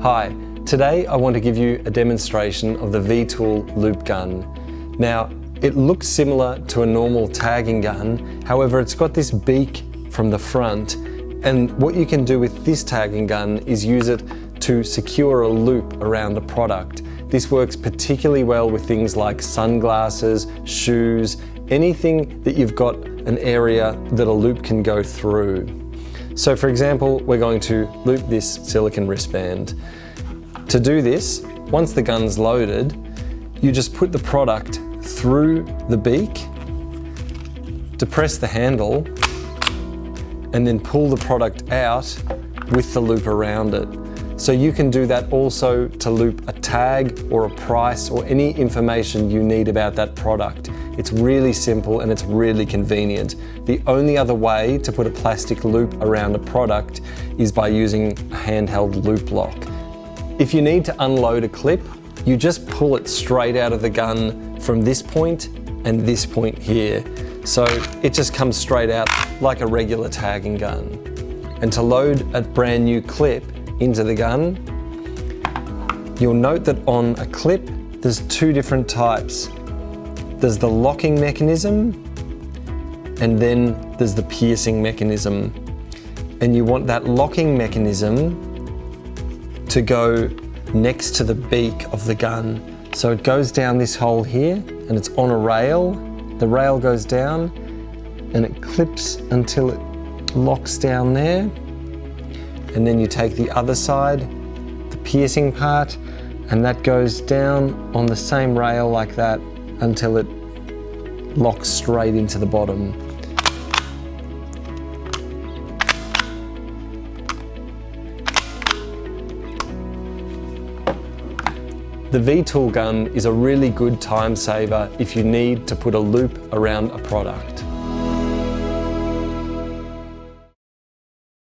Hi, today I want to give you a demonstration of the V-Tool loop gun. Now, it looks similar to a normal tagging gun, however it's got this beak from the front, and what you can do with this tagging gun is use it to secure a loop around a product. This works particularly well with things like sunglasses, shoes, anything that you've got an area that a loop can go through. So for example, we're going to loop this silicone wristband. To do this, once the gun's loaded, you just put the product through the beak, depress the handle, and then pull the product out with the loop around it. So you can do that also to loop a tag or a price or any information you need about that product. It's really simple and it's really convenient. The only other way to put a plastic loop around a product is by using a handheld loop lock. If you need to unload a clip, you just pull it straight out of the gun from this point and this point here. So it just comes straight out like a regular tagging gun. And to load a brand new clip into the gun, you'll note that on a clip, there's two different types. There's the locking mechanism, and then there's the piercing mechanism. And you want that locking mechanism to go next to the beak of the gun. So it goes down this hole here, and it's on a rail. The rail goes down, and it clips until it locks down there. And then you take the other side, the piercing part, and that goes down on the same rail like that until it locks straight into the bottom. The V-Tool gun is a really good time saver if you need to put a loop around a product.